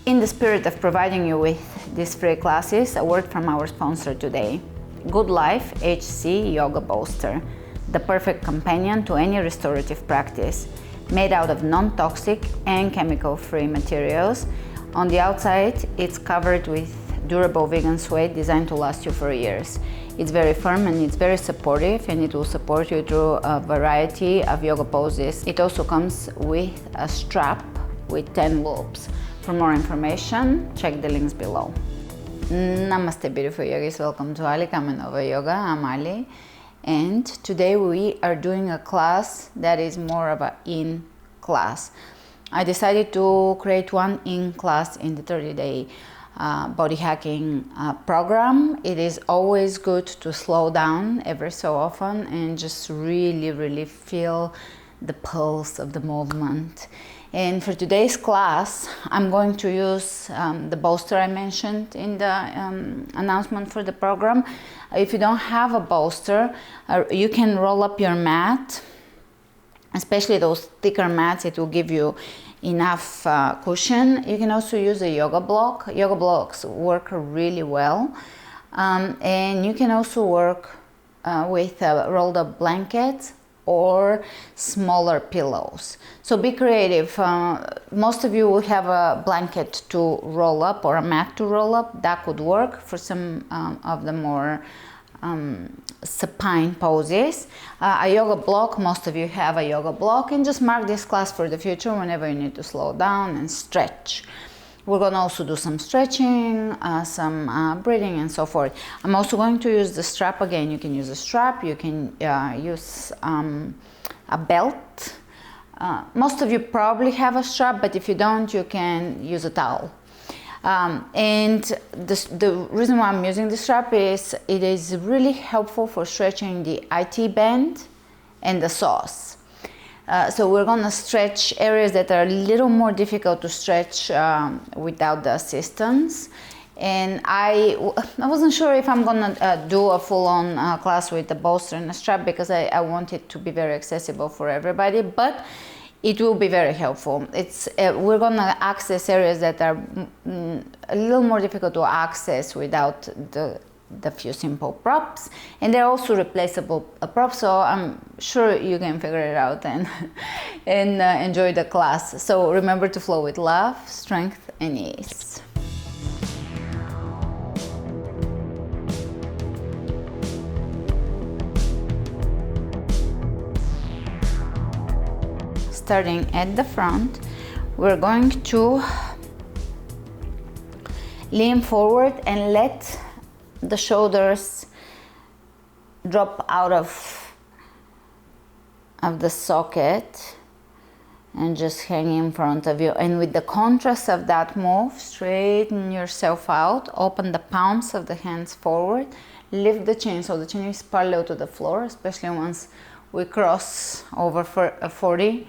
In the spirit of providing you with these free classes, a word from our sponsor today. Good Life HC Yoga Bolster, the perfect companion to any restorative practice. Made out of non-toxic and chemical-free materials. On the outside, it's covered with durable vegan suede designed to last you for years. It's very firm and it's very supportive, and it will support you through a variety of yoga poses. It also comes with a strap with 10 loops. For more information, check the links below. Namaste, beautiful yogis. Welcome to Ali Kamenova Yoga. I'm Ali, and today we are doing a class that is more of a YIN class. I decided to create one YIN class in the 30-day body hacking program. It is always good to slow down every so often and just really feel the pulse of the movement. And for today's class, I'm going to use the bolster I mentioned in the announcement for the program. If you don't have a bolster, you can roll up your mat, especially those thicker mats. It will give you enough cushion. You can also use a yoga block. Yoga blocks work really well. And you can also work with rolled up blankets or smaller pillows. So be creative. Most of you will have a blanket to roll up or a mat to roll up. That could work for some of the more supine poses. A yoga block, most of you have a yoga block, and just mark this class for the future whenever you need to slow down and stretch. We're going to also do some stretching, some breathing and so forth. I'm also going to use the strap again. You can use a strap, you can use a belt. Most of you probably have a strap, but if you don't, you can use a towel. And the reason why I'm using the strap is it is really helpful for stretching the IT band and the psoas. So we're going to stretch areas that are a little more difficult to stretch without the assistance. And I wasn't sure if I'm going to do a full-on class with the bolster and a strap, because I want it to be very accessible for everybody, but it will be very helpful. We're going to access areas that are a little more difficult to access without the few simple props, and they're also replaceable props, so I'm sure you can figure it out and enjoy the class. So remember to flow with love, strength and ease. Starting at the front, we're going to lean forward and let the shoulders drop out of the socket and just hang in front of you. And with the contrast of that move, straighten yourself out, open the palms of the hands forward, lift the chin so the chin is parallel to the floor, especially once we cross over 40.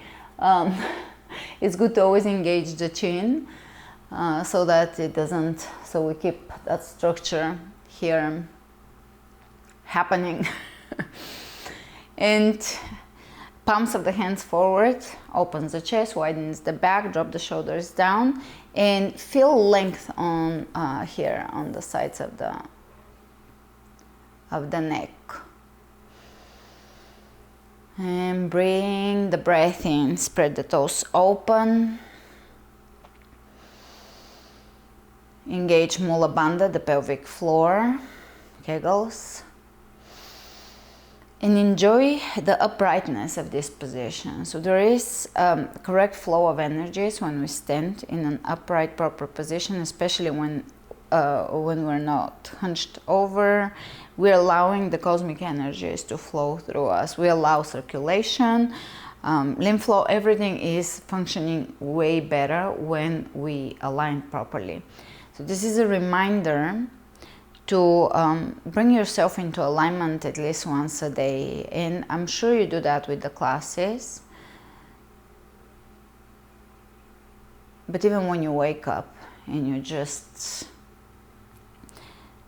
It's good to always engage the chin so that it doesn't, so we keep that structure here happening. And palms of the hands forward, opens the chest, widens the back, drop the shoulders down, and feel length on here on the sides of the neck. And bring the breath in, spread the toes open. Engage Mula Bandha, the pelvic floor, kegels. And enjoy the uprightness of this position. So there is correct flow of energies when we stand in an upright, proper position, especially when we're not hunched over. We're allowing the cosmic energies to flow through us. We allow circulation, lymph flow, everything is functioning way better when we align properly. So this is a reminder to bring yourself into alignment at least once a day, and I'm sure you do that with the classes. But even when you wake up and you just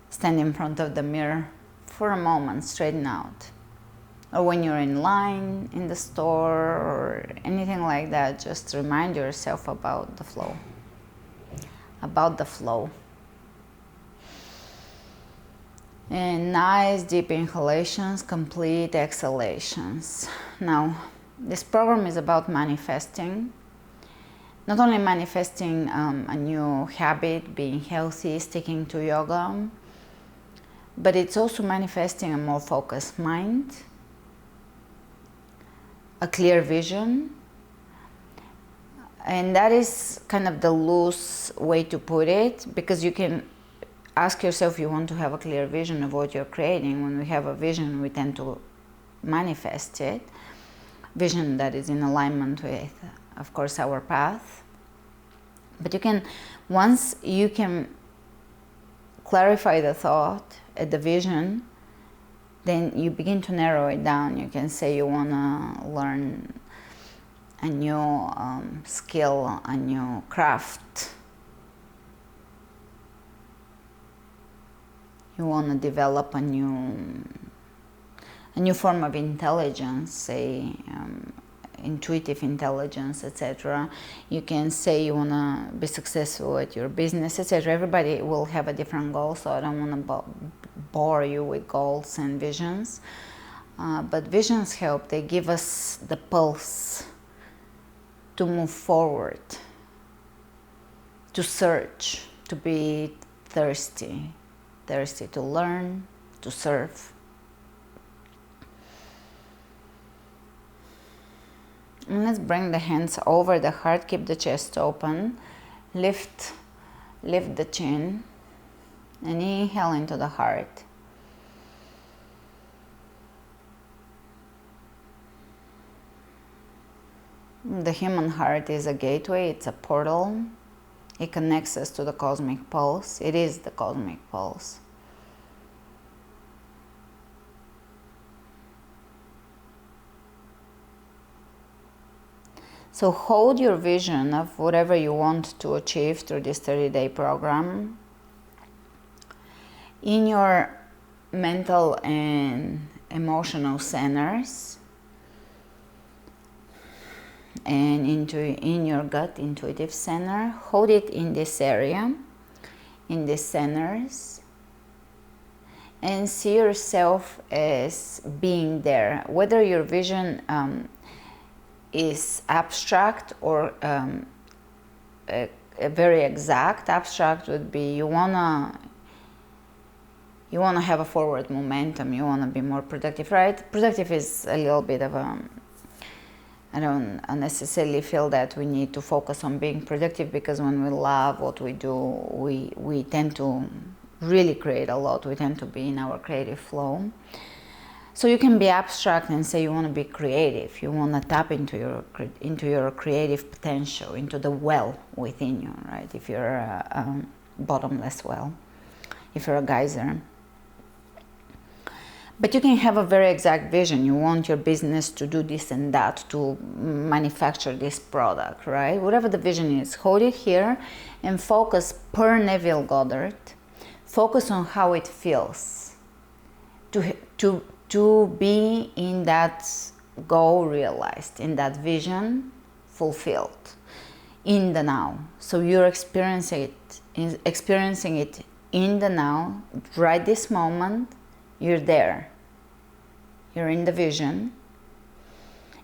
stand in front of the mirror for a moment, straighten out, or when you're in line in the store or anything like that, just remind yourself about the flow. about the flow. And nice deep inhalations, complete exhalations. Now, this program is about manifesting. Not only manifesting a new habit, being healthy, sticking to yoga, but it's also manifesting a more focused mind, a clear vision. And that is kind of the loose way to put it, because you can ask yourself if you want to have a clear vision of what you're creating. When we have a vision, we tend to manifest it. Vision that is in alignment with, of course, our path. But you can, once you can clarify the thought at the vision, then you begin to narrow it down. You can say you want to learn a new skill, a new craft. You want to develop a new form of intelligence, say intuitive intelligence, etc. You can say you want to be successful at your business, etc. Everybody will have a different goal, so I don't want to bore you with goals and visions. But visions help. They give us the pulse to move forward, to search, to be thirsty to learn, to serve. And let's bring the hands over the heart, keep the chest open, lift the chin, and inhale into the heart. The human heart is a gateway, it's a portal. It connects us to the cosmic pulse. It is the cosmic pulse. So hold your vision of whatever you want to achieve through this 30-day program in your mental and emotional centers, and in your gut intuitive center. Hold it in this area, in these centers, and see yourself as being there. Whether your vision is abstract or a very exact. Abstract would be you wanna have a forward momentum. You wanna be more productive, right? Productive is a little bit of a. I don't necessarily feel that we need to focus on being productive, because when we love what we do, we tend to really create a lot. We tend to be in our creative flow. So you can be abstract and say you want to be creative. You want to tap into your creative potential, into the well within you, right? If you're a bottomless well, if you're a geyser. But you can have a very exact vision. You want your business to do this and that, to manufacture this product, right? Whatever the vision is, hold it here and focus per Neville Goddard. Focus on how it feels to be in that goal realized, in that vision fulfilled, in the now. So you're experiencing it in the now, right this moment. You're there. You're in the vision.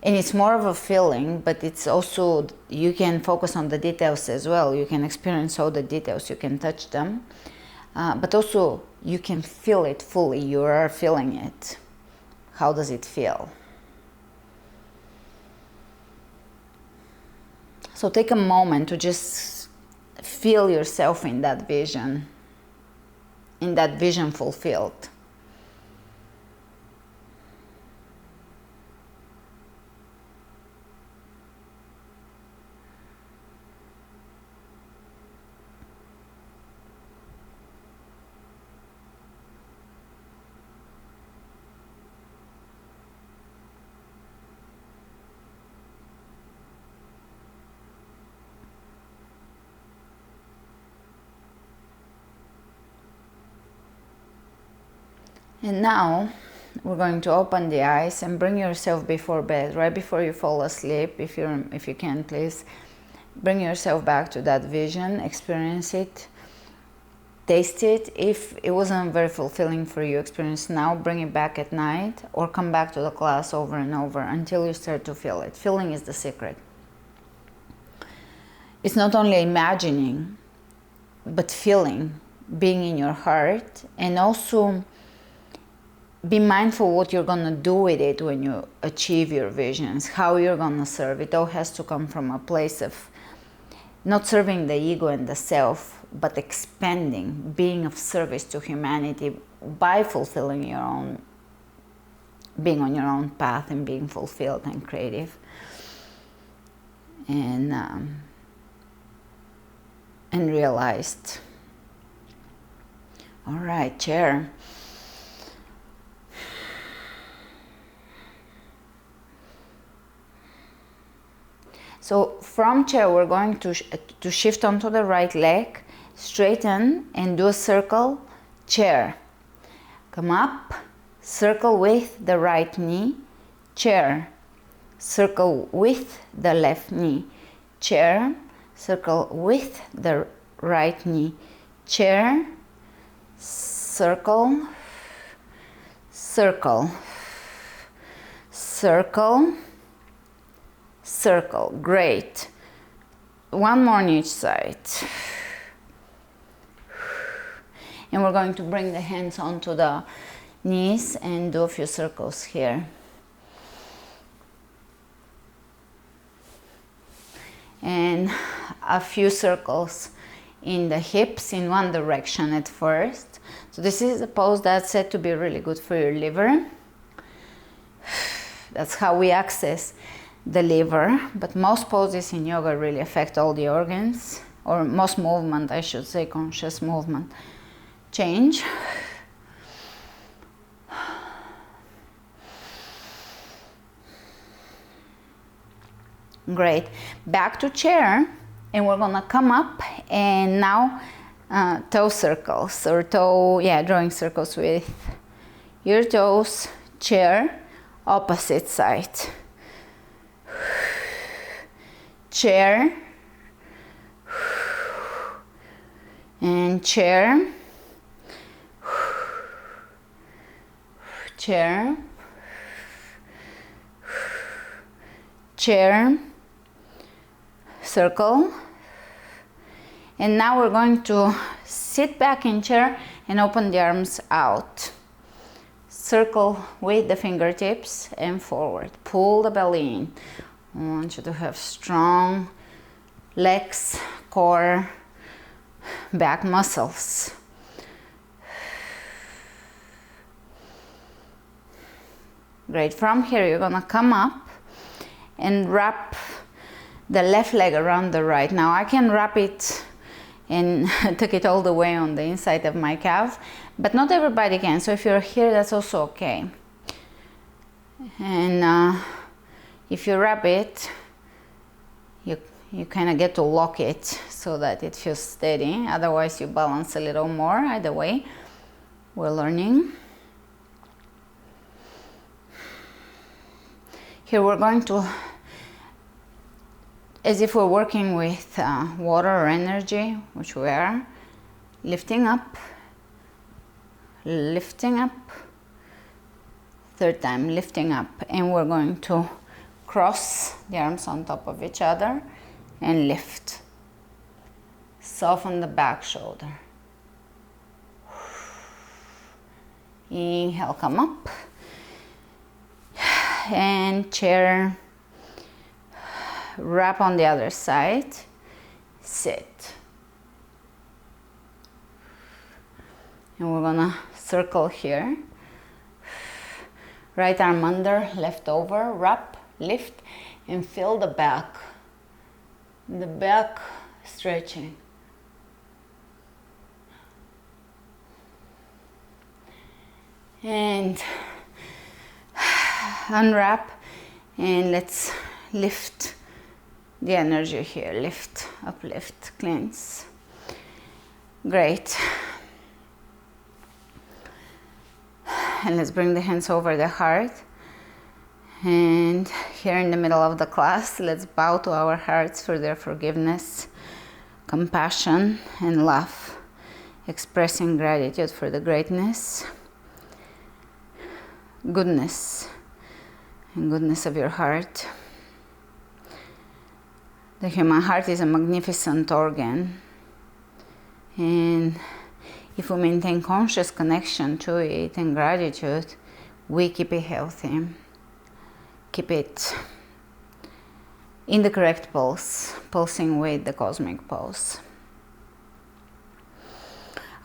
And it's more of a feeling, but it's also, you can focus on the details as well. You can experience all the details, you can touch them. But also, you can feel it fully. You are feeling it. How does it feel? So take a moment to just feel yourself in that vision fulfilled. And now we're going to open the eyes and bring yourself before bed, right before you fall asleep. If you can, please Bring yourself back to that vision, experience it, taste it. If it wasn't very fulfilling for you, experience now, bring it back at night or come back to the class over and over until you start to feel it. Feeling is the secret. It's not only imagining, but feeling, being in your heart, and also be mindful what you're going to do with it when you achieve your visions, how you're going to serve. It all has to come from a place of not serving the ego and the self, but expanding, being of service to humanity by fulfilling your own, being on your own path and being fulfilled and creative. And realized. All right, chair. So from chair, we're going to shift onto the right leg, straighten and do a circle, chair. Come up, circle with the right knee, chair. Circle with the left knee, chair. Circle with the right knee, chair. Circle, circle, circle, circle. Great. One more on each side. And we're going to bring the hands onto the knees and do a few circles here. And a few circles in the hips in one direction at first. So this is a pose that's said to be really good for your liver. That's how we access the liver, but most poses in yoga really affect all the organs, or most movement, I should say, conscious movement. Change. Great. Back to chair, and we're gonna come up and now toe circles, or drawing circles with your toes, chair, opposite side. Chair, and chair, chair, chair, circle. And now we're going to sit back in chair and open the arms out. Circle with the fingertips and forward. Pull the belly in. I want you to have strong legs, core, back muscles. Great. From here, you're gonna come up and wrap the left leg around the right. Now I can wrap it and take it all the way on the inside of my calf, but not everybody can. So if you're here, that's also okay. And if you wrap it, you kind of get to lock it so that it feels steady. Otherwise, you balance a little more. Either way, we're learning. Here we're going to, as if we're working with water or energy, which we are, lifting up, third time, lifting up, and we're going to cross the arms on top of each other and lift. Soften the back shoulder. Inhale, come up. And chair. Wrap on the other side. Sit. And we're gonna circle here. Right arm under, left over, wrap, lift, and feel the back. The back stretching. And unwrap, and let's lift the energy here. Lift, uplift, cleanse. Great. And let's bring the hands over the heart And here in the middle of the class, let's bow to our hearts for their forgiveness, compassion, and love, expressing gratitude for the greatness, goodness, and goodness of your heart. The human heart is a magnificent organ, and if we maintain conscious connection to it and gratitude, we keep it healthy, keep it in the correct pulse, pulsing with the cosmic pulse.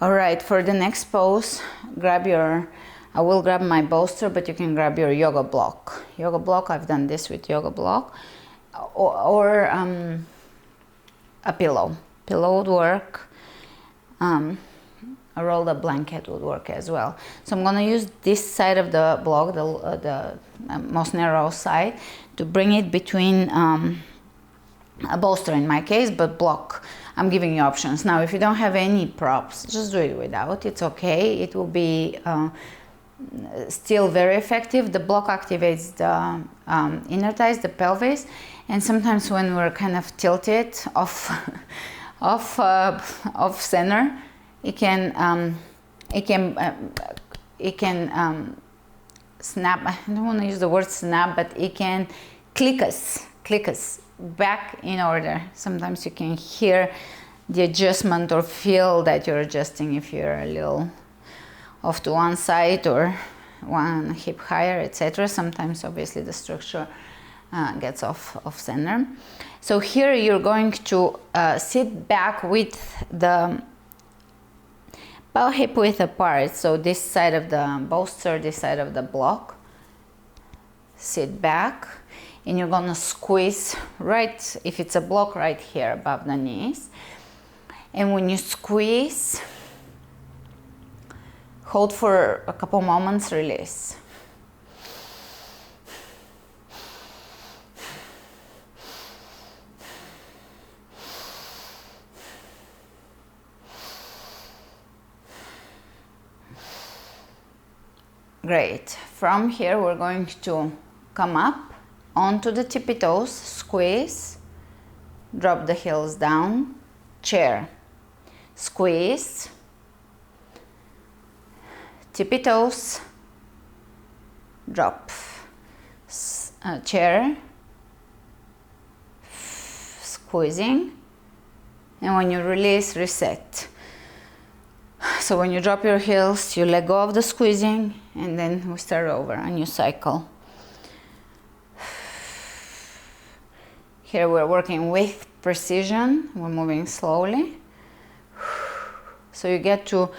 Alright, for the next pose, I will grab my bolster, but you can grab your yoga block. Yoga block, I've done this with yoga block, or a pillow. Pillow would work. A rolled up blanket would work as well. So I'm going to use this side of the block, the most narrow side, to bring it between a bolster in my case, but block. I'm giving you options. Now, if you don't have any props, just do it without. It's okay. It will be still very effective. The block activates the inner thighs, the pelvis, and sometimes when we're kind of tilted off center, it can snap. I don't want to use the word snap, but it can click us back in order. Sometimes you can hear the adjustment or feel that you're adjusting if you're a little off to one side or one hip higher, etc. Sometimes obviously the structure gets off center. So here you're going to sit back with the bow hip width apart. So this side of the bolster, this side of the block. Sit back, and you're gonna squeeze right, if it's a block, right here above the knees. And when you squeeze, hold for a couple moments, release. Great. From here, we're going to come up onto the tippy toes, squeeze, drop the heels down, chair, squeeze, tippy toes, drop, chair, squeezing, and when you release, reset. So when you drop your heels, you let go of the squeezing, and then we start over, a new cycle. Here we're working with precision, we're moving slowly. So you get to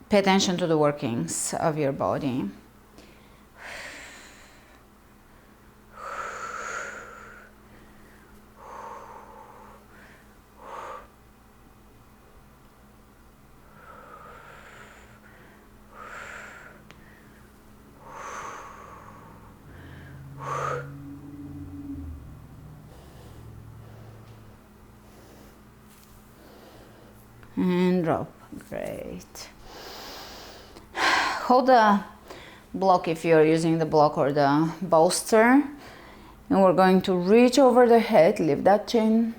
pay attention to the workings of your body. And drop. Great. Hold the block if you're using the block or the bolster, and we're going to reach over the head, lift that chin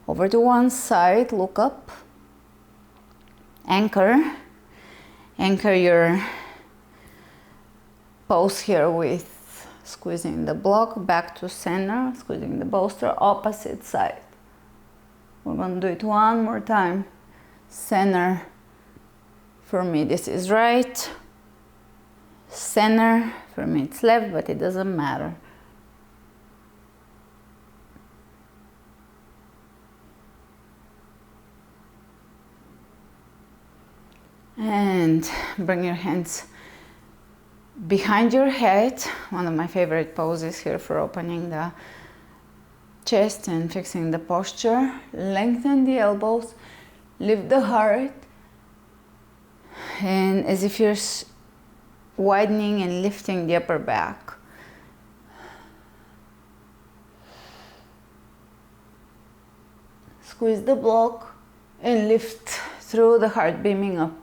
over to one side, look up, anchor your pose here with squeezing the block back to center, squeezing the bolster, opposite side. We're going to do it one more time. Center, for me this is right, center, for me it's left, but it doesn't matter. And bring your hands behind your head, one of my favorite poses here for opening the chest and fixing the posture. Lengthen the elbows, lift the heart, and as if you're widening and lifting the upper back. Squeeze the block and lift through the heart, beaming up.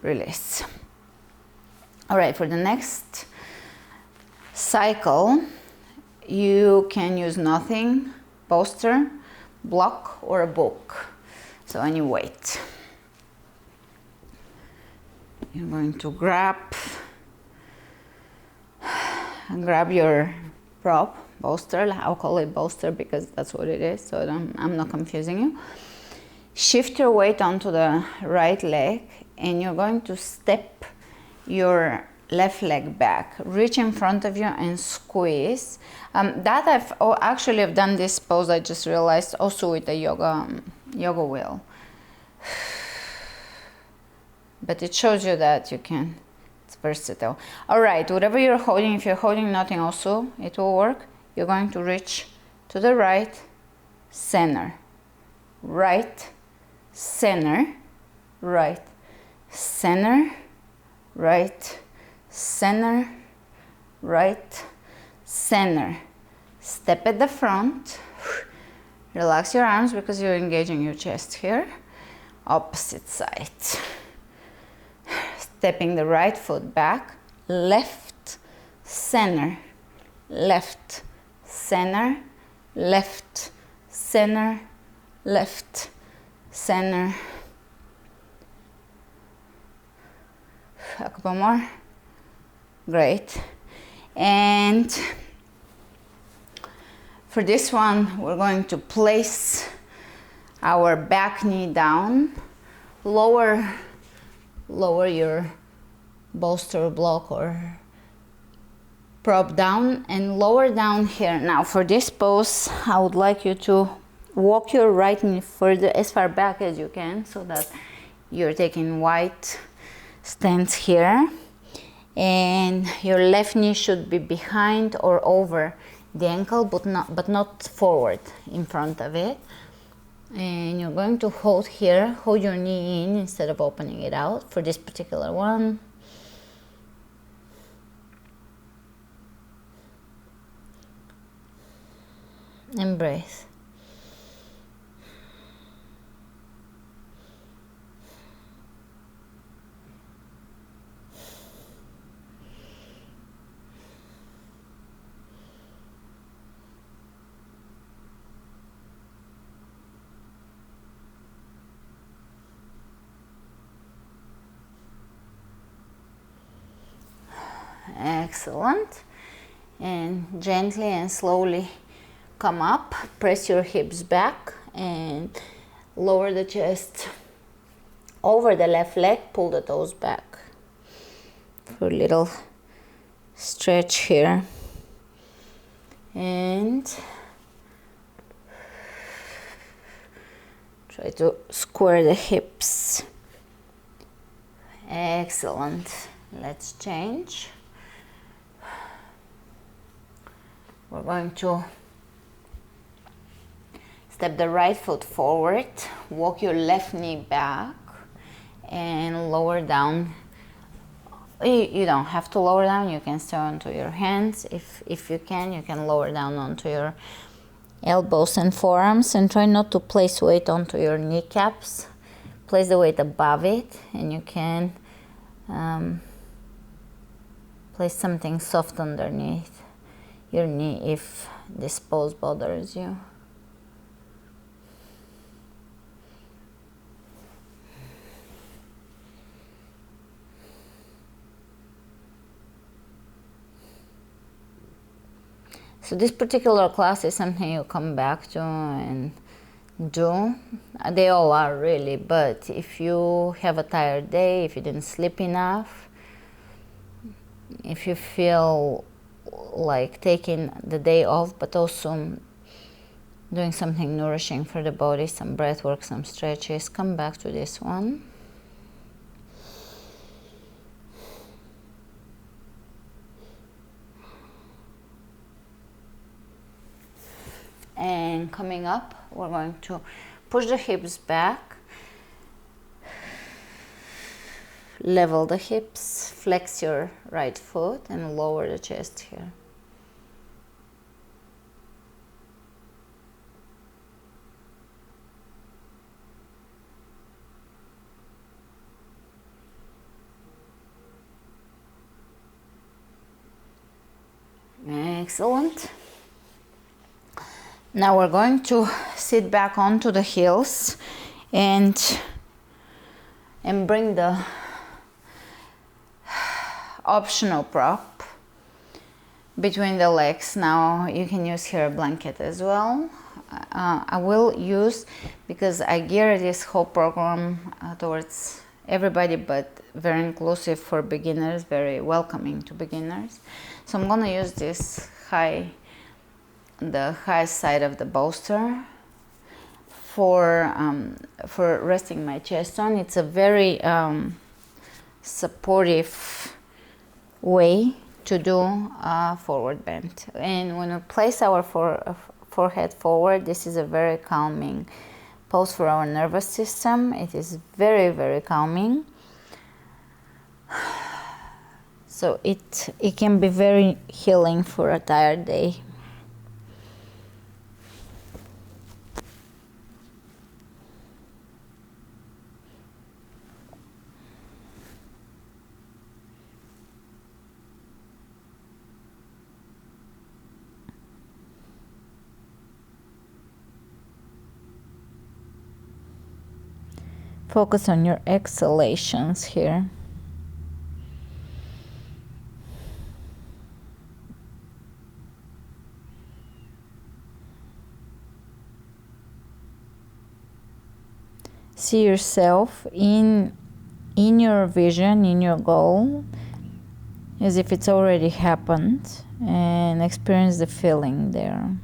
release. All right, for the next cycle, you can use nothing, poster, block, or a book. So any weight. You're going to grab your prop, bolster. I'll call it bolster because that's what it is, so I'm not confusing you. Shift your weight onto the right leg, and you're going to step your left leg back. Reach in front of you and squeeze. Actually I've done this pose, I just realized, also with the yoga wheel. But it shows you that you can, it's versatile. All right, whatever you're holding, if you're holding nothing also, it will work. You're going to reach to the right, center, right, center, right, center, right, center, right, center. Step at the front. Relax your arms because you're engaging your chest here. Opposite side. Stepping the right foot back. Left, center, left, center, left, center, left, center. A couple more. Great. And for this one, we're going to place our back knee down, lower your bolster, block, or prop down, and lower down here. Now for this pose, I would like you to walk your right knee further, as far back as you can, so that you're taking wide stance here, and your left knee should be behind or over the ankle, but not forward in front of it. And you're going to hold here, hold your knee in instead of opening it out for this particular one. And breathe. Excellent. And gently and slowly come up, press your hips back and lower the chest over the left leg, pull the toes back for a little stretch here. And try to square the hips. Excellent. Let's change. We're going to step the right foot forward, walk your left knee back, and lower down. You don't have to lower down, you can stay onto your hands. If you can lower down onto your elbows and forearms, and try not to place weight onto your kneecaps. Place the weight above it, and you can place something soft underneath your knee if this pose bothers you. So this particular class is something you come back to and do. They all are really, but if you have a tired day, if you didn't sleep enough, if you feel like taking the day off, but also doing something nourishing for the body, some breath work, some stretches, come back to this one. And coming up, we're going to push the hips back, level the hips, flex your right foot, and lower the chest here. Excellent. Now we're going to sit back onto the heels and bring the optional prop between the legs. Now you can use here a blanket as well. I will use, because I gear this whole program towards everybody, but very inclusive for beginners, very welcoming to beginners. So I'm going to use this the high side of the bolster for resting my chest on. It's a very supportive way to do forward bend. And when we place our forehead forward, this is a very calming pose for our nervous system. It is very, very calming. So it can be very healing for a tired day. Focus on your exhalations here. See yourself in your vision, in your goal, as if it's already happened, and experience the feeling there.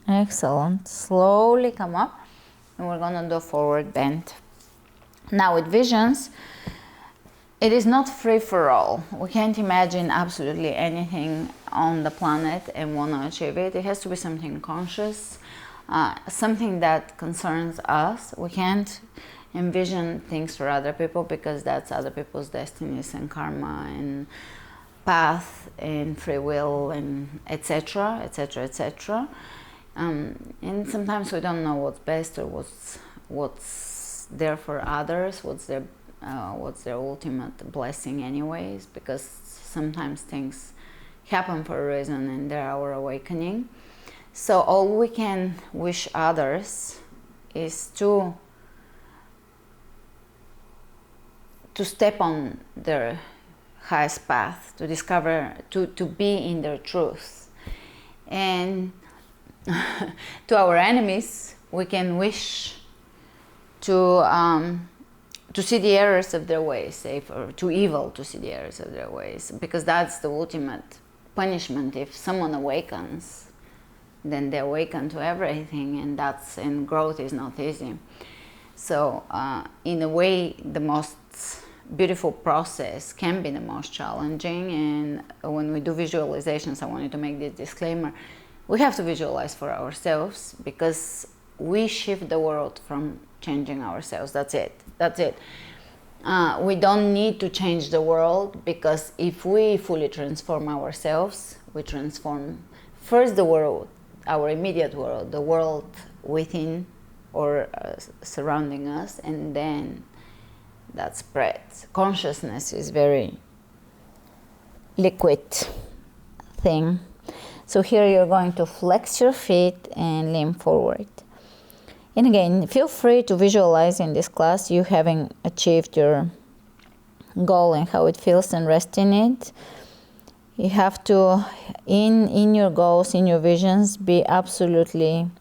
Excellent. Slowly come up, and we're gonna do forward bend. Now with visions, it is not free for all. We can't imagine absolutely anything on the planet and want to achieve it. It has to be something conscious, something that concerns us. We can't envision things for other people, because that's other people's destinies and karma and path and free will and etc., etc., etc. And sometimes we don't know what's best or what's there for others, what's their ultimate blessing anyways, because sometimes things happen for a reason and they're our awakening. So all we can wish others is to step on their highest path, to discover, to be in their truth. And to our enemies, we can wish to see the errors of their ways, or to evil to see the errors of their ways, because that's the ultimate punishment. If someone awakens, then they awaken to everything, and growth is not easy. So in a way, the most beautiful process can be the most challenging. And when we do visualizations, I wanted to make this disclaimer: we have to visualize for ourselves, because we shift the world from changing ourselves. That's it. We don't need to change the world, because if we fully transform ourselves, we transform first the world, our immediate world, the world within or surrounding us, and then that spreads. Consciousness is very liquid thing. So here you're going to flex your feet and lean forward. And again, feel free to visualize in this class you having achieved your goal and how it feels, and rest in it. You have to, in your goals, in your visions, be absolutely,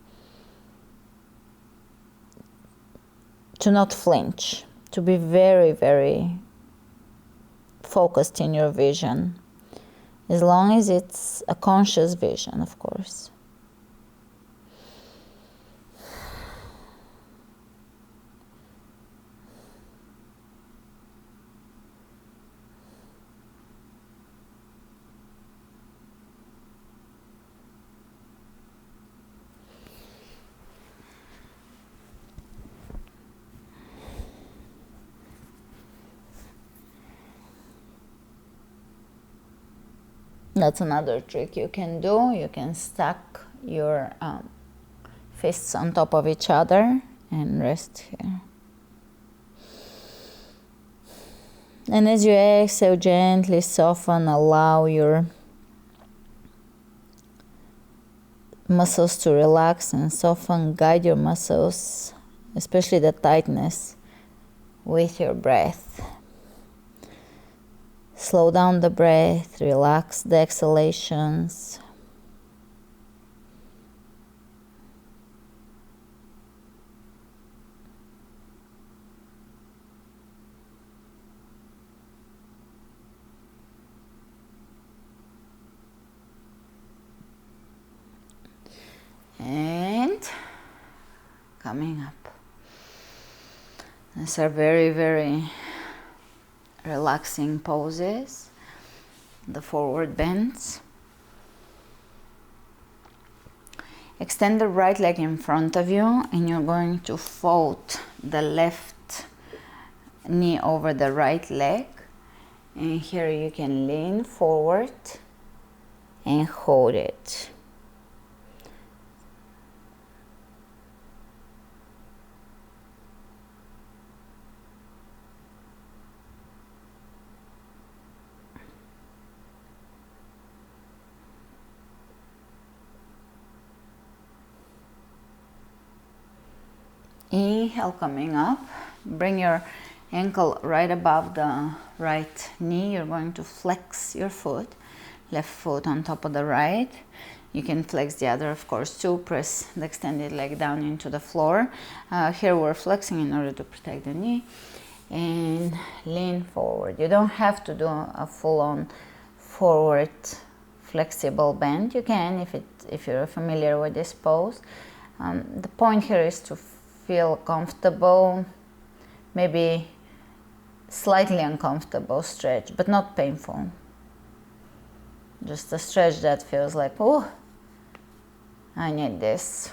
to not flinch, to be very, very focused in your vision, as long as it's a conscious vision, of course. That's another trick you can do. You can stack your fists on top of each other and rest here. And as you exhale, gently soften, allow your muscles to relax and soften. Guide your muscles, especially the tightness, with your breath. Slow down the breath, relax the exhalations. And coming up. These are very, very relaxing poses, the forward bends. Extend the right leg in front of you, and you're going to fold the left knee over the right leg. And here you can lean forward and hold it. Inhale, coming up. Bring your ankle right above the right knee. You're going to flex your foot, left foot on top of the right. You can flex the other, of course, too. Press the extended leg down into the floor. Here we're flexing in order to protect the knee. And lean forward. You don't have to do a full-on forward flexible bend. You can if you're familiar with this pose. The point here is to feel comfortable, maybe slightly uncomfortable stretch, but not painful. Just a stretch that feels like, oh, I need this.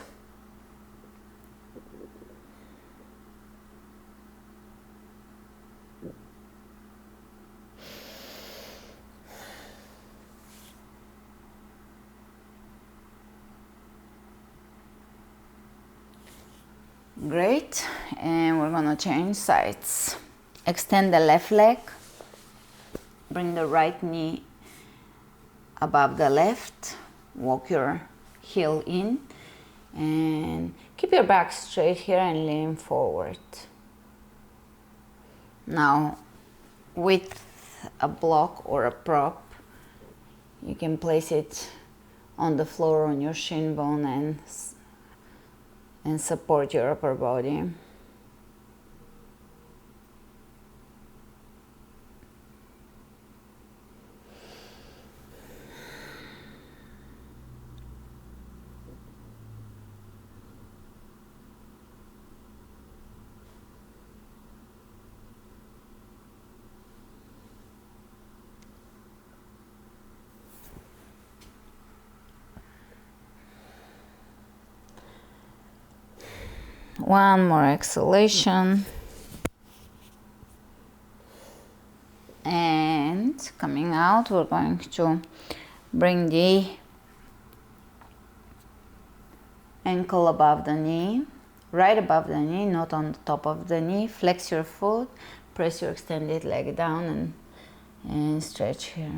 Great, and we're gonna change sides. Extend the left leg, bring the right knee above the left, walk your heel in, and keep your back straight here and lean forward. Now, with a block or a prop, you can place it on the floor on your shin bone and support your upper body. One more exhalation. And coming out, we're going to bring the ankle above the knee, right above the knee, not on the top of the knee. Flex your foot, press your extended leg down and stretch here.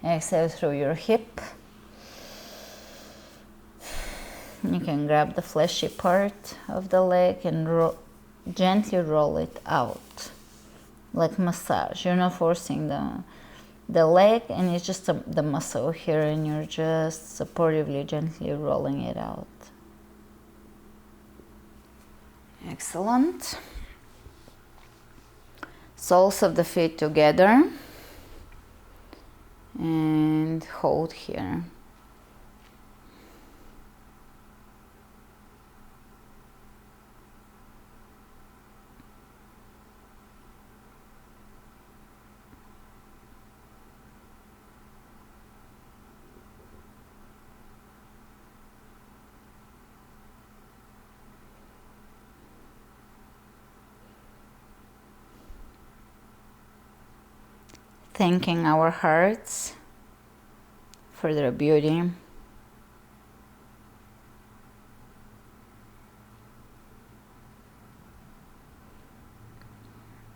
Exhale through your hip. You can grab the fleshy part of the leg and gently roll it out, like massage. You're not forcing the leg, and it's just the muscle here, and you're just supportively, gently rolling it out. Excellent. Soles of the feet together. And hold here. thanking our hearts for their beauty.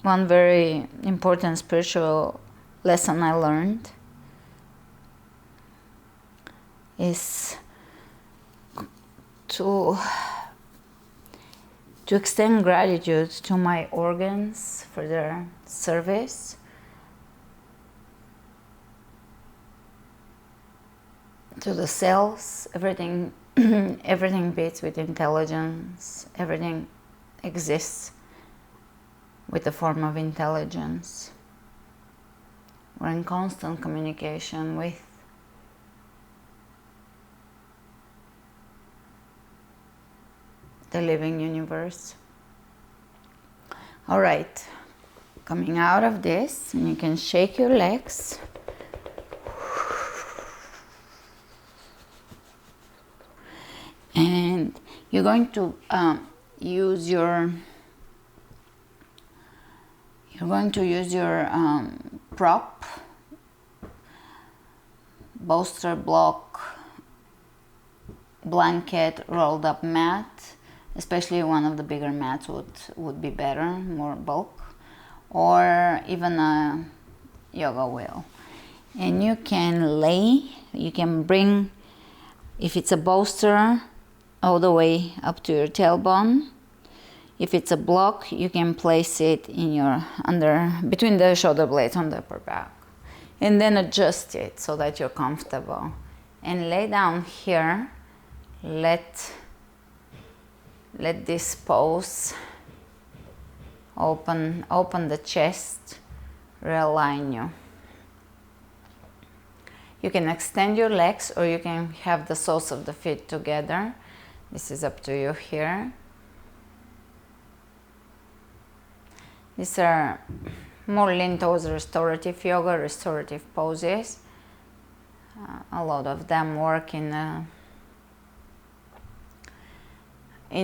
One very important spiritual lesson I learned is to extend gratitude to my organs for their service, to the cells. Everything everything beats with intelligence. Everything exists with a form of intelligence. We're in constant communication with the living universe. All right, coming out of this, and you can shake your legs. And you're going to use your prop, bolster, block, blanket, rolled up mat. Especially one of the bigger mats would be better, more bulk, or even a yoga wheel. And you can bring, if it's a bolster, all the way up to your tailbone. If it's a block, you can place it in between the shoulder blades on the upper back. And then adjust it so that you're comfortable. And lay down here. Let this pose open the chest, realign you. You can extend your legs, or you can have the soles of the feet together. This is up to you here. These are more lean towards restorative yoga, restorative poses. A lot of them work in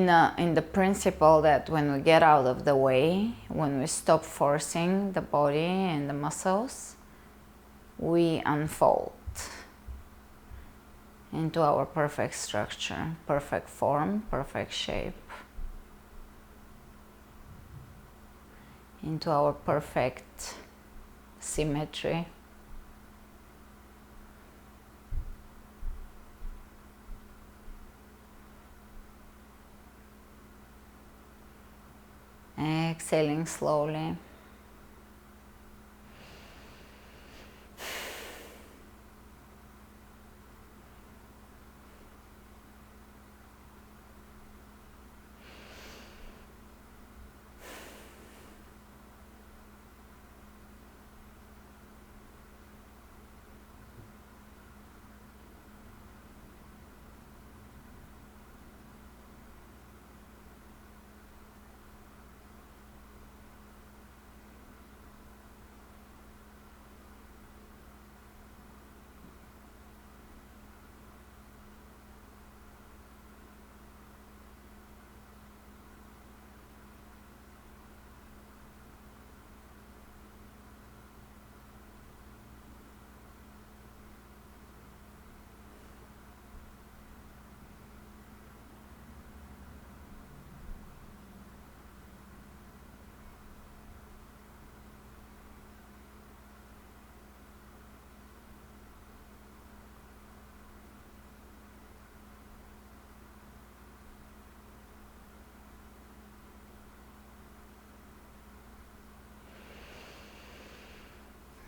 the principle that when we get out of the way, when we stop forcing the body and the muscles, we unfold into our perfect structure, perfect form, perfect shape, into our perfect symmetry. Exhaling slowly.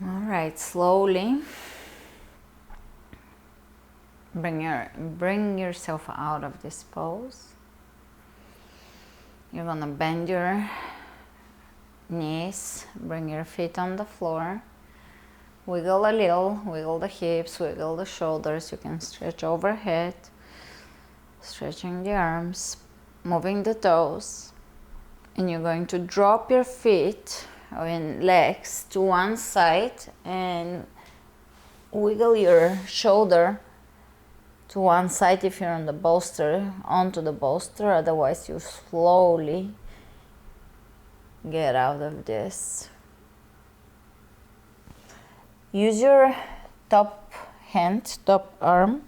All right, slowly bring yourself out of this pose. You're gonna bend your knees, bring your feet on the floor, wiggle a little, wiggle the hips, wiggle the shoulders. You can stretch overhead, stretching the arms, moving the toes, and you're going to drop your feet and legs to one side and wiggle your shoulder to one side if you're on the bolster, onto the bolster. Otherwise, you slowly get out of this. use your top hand, top arm,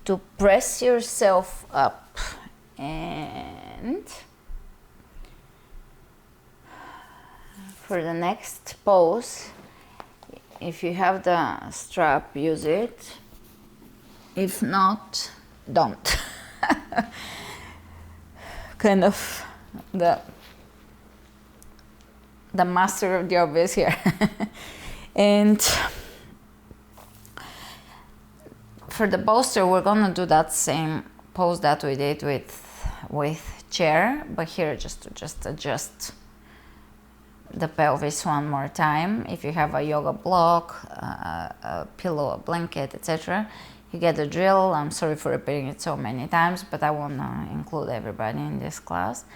to press yourself up, and for the next pose, if you have the strap, use it. If not, don't. Kind of the master of the obvious here. And for the bolster, we're gonna do that same pose that we did with chair, but here just to adjust the pelvis one more time. If you have a yoga block, a pillow, a blanket, etc., you get the drill. I'm sorry for repeating it so many times, but I want to include everybody in this class.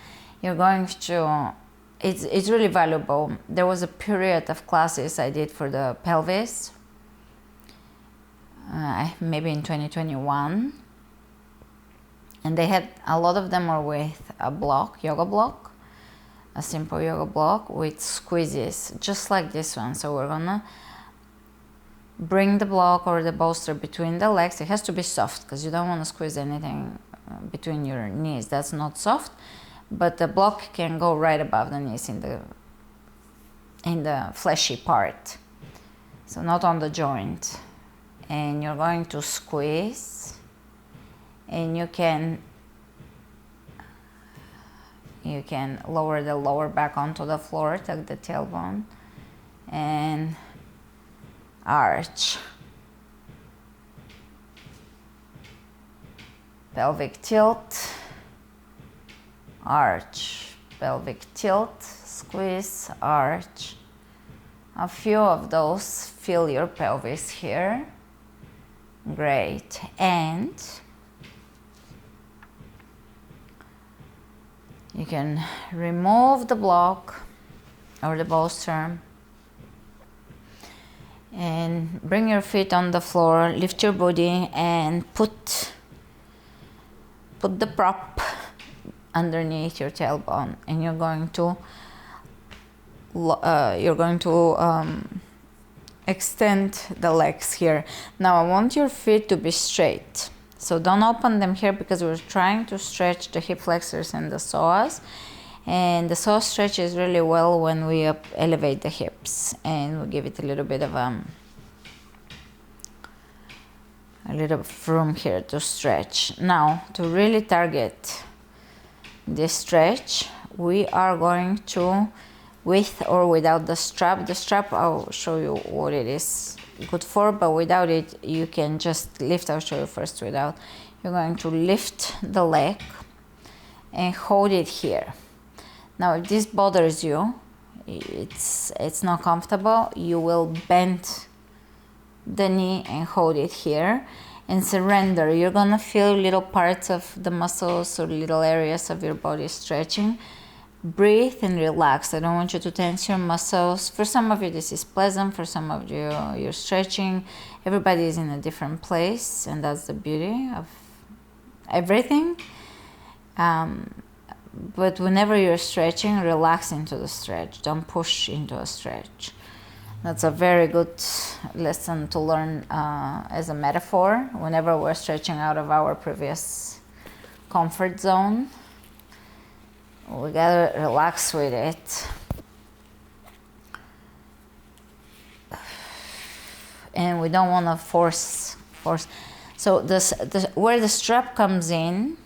You're going to, it's really valuable. There was a period of classes I did for the pelvis, maybe in 2021, and they had, a lot of them were with a block, yoga block, a simple yoga block with squeezes, just like this one. So we're gonna bring the block or the bolster between the legs. It has to be soft because you don't want to squeeze anything between your knees. That's not soft, but the block can go right above the knees in the fleshy part, so not on the joint. And you're going to squeeze, and you can lower the lower back onto the floor, tuck the tailbone, and arch. Pelvic tilt, arch, pelvic tilt, squeeze, arch. A few of those, feel your pelvis here. Great. And you can remove the block or the bolster and bring your feet on the floor, lift your body, and put the prop underneath your tailbone, and you're going to extend the legs here. Now I want your feet to be straight, so don't open them here because we're trying to stretch the hip flexors and the psoas. And the psoas stretches really well when we elevate the hips, and we give it a little bit of a little room here to stretch. Now, to really target this stretch, we are going to, with or without the strap, I'll show you what it is good for, but without it, you can just lift. I'll show you first without. You're going to lift the leg and hold it here. Now, if this bothers you, it's not comfortable, you will bend the knee and hold it here and surrender. You're gonna feel little parts of the muscles or little areas of your body stretching. Breathe and relax. I don't want you to tense your muscles. For some of you, this is pleasant. For some of you, you're stretching. Everybody is in a different place, and that's the beauty of everything. But whenever you're stretching, relax into the stretch. Don't push into a stretch. That's a very good lesson to learn as a metaphor. Whenever we're stretching out of our previous comfort zone, we gotta relax with it. And we don't want to force. So where the strap comes in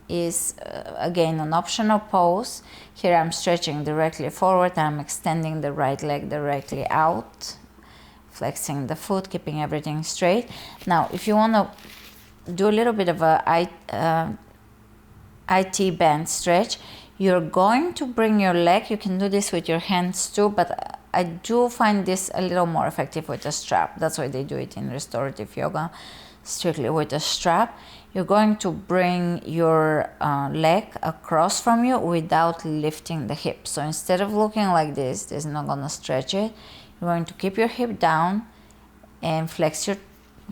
is again an optional pose. Here I'm stretching directly forward. I'm extending the right leg directly out, flexing the foot, keeping everything straight. Now, if you want to do a little bit of a IT band stretch, you're going to bring your leg. You can do this with your hands too, but I do find this a little more effective with a strap. That's why they do it in restorative yoga, strictly with a strap. You're going to bring your leg across from you without lifting the hip. So instead of looking like this is not gonna stretch it. You're going to keep your hip down and flex your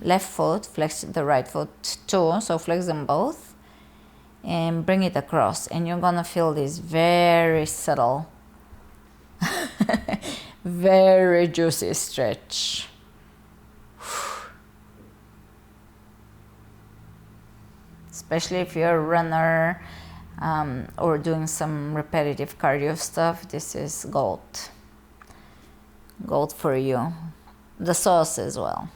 left foot, flex the right foot too. So flex them both and bring it across. And you're gonna feel this very subtle, very juicy stretch especially if you're a runner or doing some repetitive cardio stuff. This is gold. Gold for you. The sauce as well.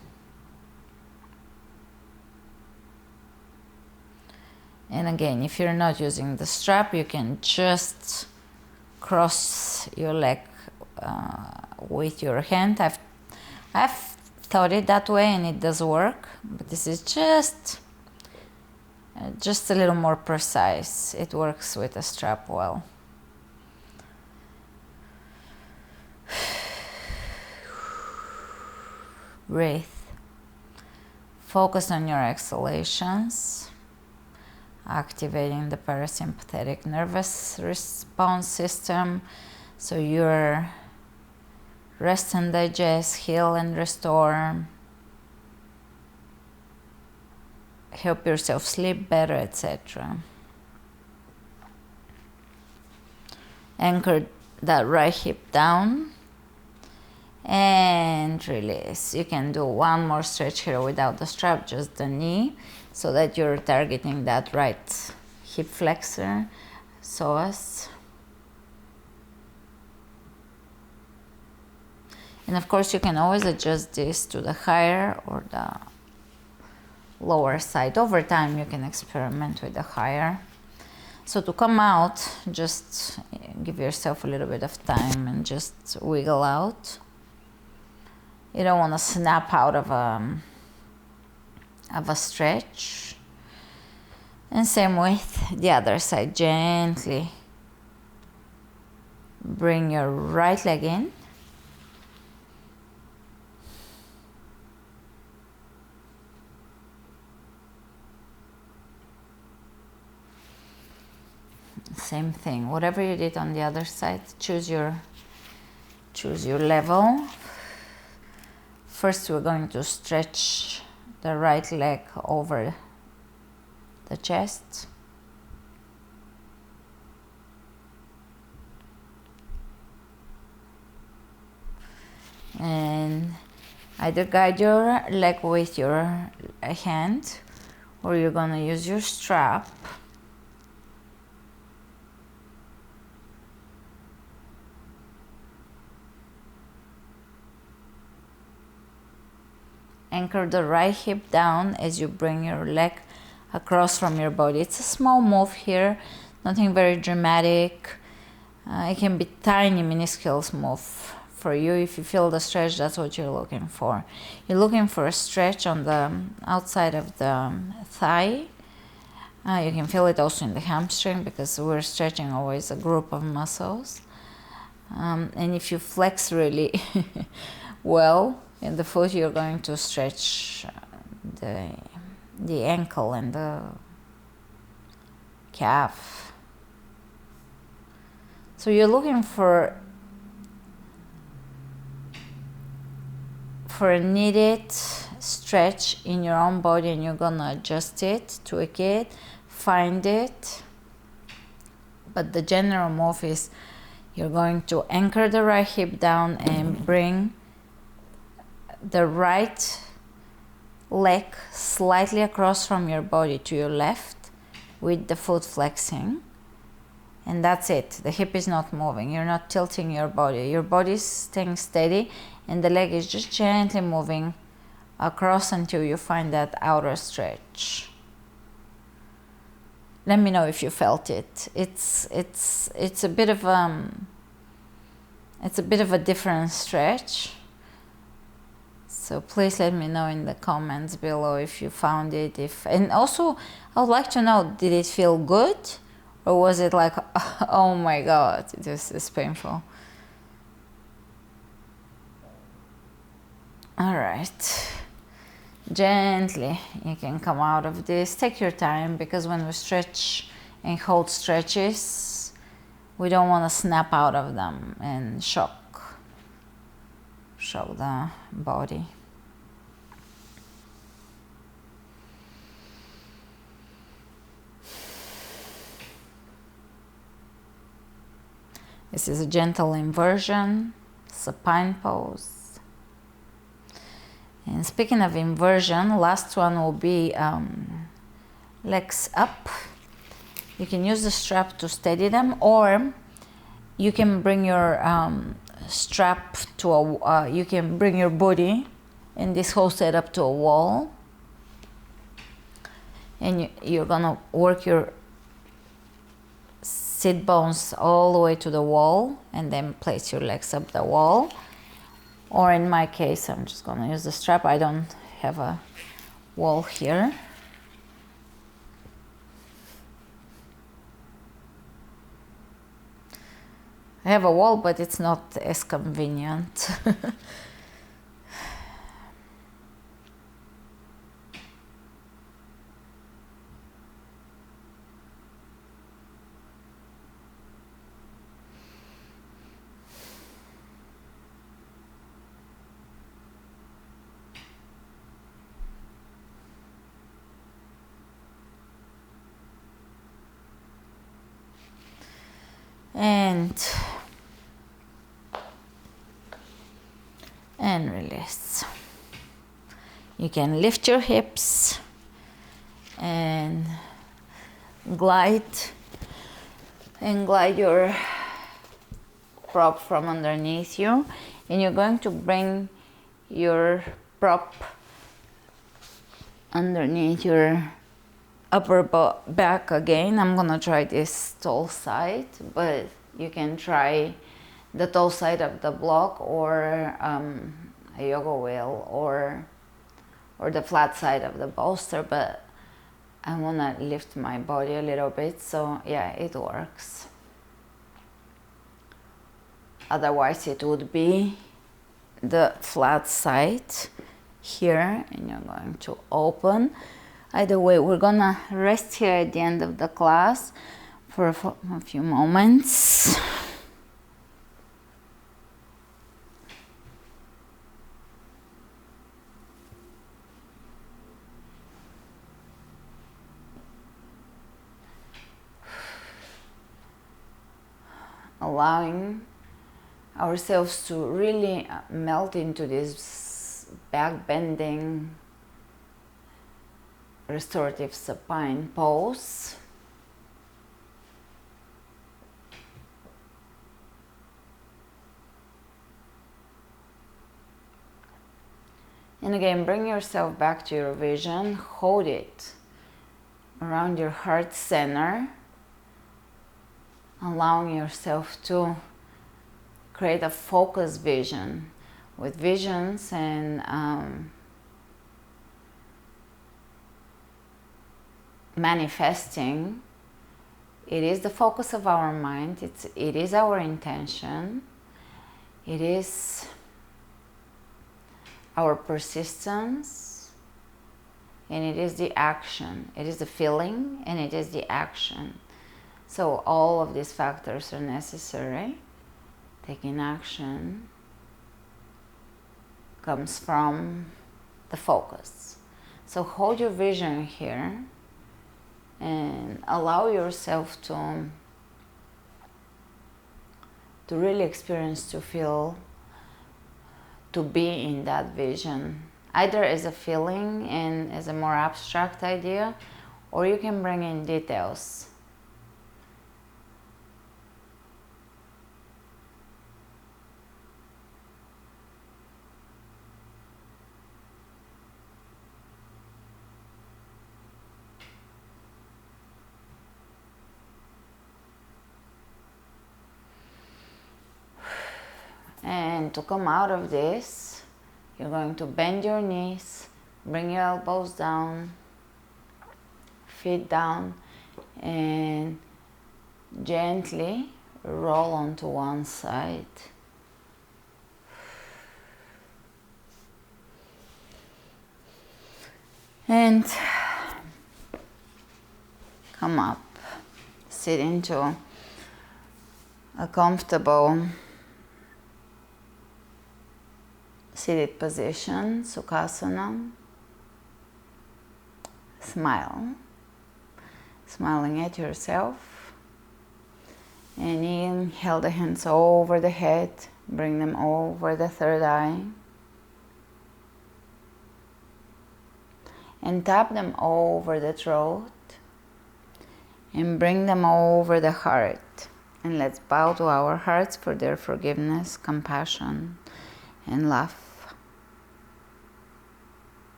And again, if you're not using the strap, you can just cross your leg with your hand. I've thought it that way and it does work, but this is just a little more precise. It works with a strap well. Breathe. Focus on your exhalations, activating the parasympathetic nervous response system, so your rest and digest, heal and restore, help yourself sleep better, etc. Anchor that right hip down and release. You can do one more stretch here without the strap, just the knee, so that you're targeting that right hip flexor, psoas. And of course you can always adjust this to the higher or the lower side. Over time you can experiment with the higher. So to come out, just give yourself a little bit of time and just wiggle out. You don't want to snap out of a stretch. And same with the other side. Gently bring your right leg in. Same thing, whatever you did on the other side, choose your level. First we're going to stretch the right leg over the chest. And either guide your leg with your hand, or you're going to use your strap. Anchor the right hip down as you bring your leg across from your body. It's a small move here, nothing very dramatic. It can be tiny, minuscule move for you. If you feel the stretch, that's what you're looking for. You're looking for a stretch on the outside of the thigh. You can feel it also in the hamstring, because we're stretching always a group of muscles. And if you flex really well in the foot, you're going to stretch the ankle and the calf. So you're looking for a needed stretch in your own body, and you're gonna adjust it, tweak it, find it. But the general move is you're going to anchor the right hip down and bring the right leg slightly across from your body to your left with the foot flexing. And that's it. The hip is not moving. You're not tilting your body. Your body is staying steady and the leg is just gently moving across until you find that outer stretch. Let me know if you felt it. It's a bit of a different stretch. So please let me know in the comments below if you found it. And also, I would like to know, did it feel good? Or was it like, oh my God, this is painful? All right. Gently, you can come out of this. Take your time, because when we stretch and hold stretches, we don't want to snap out of them and shock the body. This is a gentle inversion, supine pose. And speaking of inversion, last one will be legs up. You can use the strap to steady them, or you can bring your strap to a, you can bring your body and this whole setup to a wall. And you're gonna work your sit bones all the way to the wall and then place your legs up the wall. Or in my case, I'm just gonna use the strap. I don't have a wall here. I have a wall, but it's not as convenient. And release. You can lift your hips and glide your prop from underneath you, and you're going to bring your prop underneath your upper back again. I'm gonna try this tall side, but you can try the tall side of the block, or a yoga wheel, or the flat side of the bolster, but I wanna lift my body a little bit, so yeah, it works. Otherwise it would be the flat side here, and you're going to open. Either way, we're gonna rest here at the end of the class for a few moments. Allowing ourselves to really melt into this back bending restorative supine pose. And again, bring yourself back to your vision, hold it around your heart center, allowing yourself to create a focused vision. With visions and manifesting, it is the focus of our mind, it is our intention, it is our persistence, and it is the action. It is the feeling and it is the action. So all of these factors are necessary. Taking action comes from the focus. So hold your vision here and allow yourself to really experience, to feel, to be in that vision, either as a feeling and as a more abstract idea, or you can bring in details. And to come out of this, you're going to bend your knees, bring your elbows down, feet down, and gently roll onto one side. And come up, sit into a comfortable seated position, Sukhasana. Smile, smiling at yourself. And inhale the hands over the head, bring them over the third eye. And tap them over the throat. and bring them over the heart. And let's bow to our hearts for their forgiveness, compassion, and love.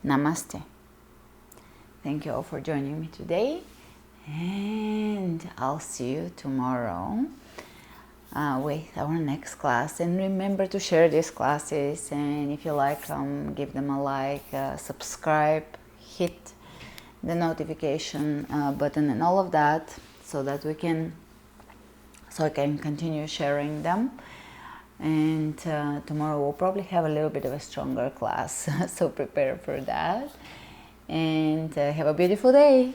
Namaste. Thank you all for joining me today, and I'll see you tomorrow with our next class. And remember to share these classes, and if you like them, give them a like, subscribe, hit the notification button and all of that, so that I can continue sharing them. And tomorrow we'll probably have a little bit of a stronger class, so prepare for that, and have a beautiful day.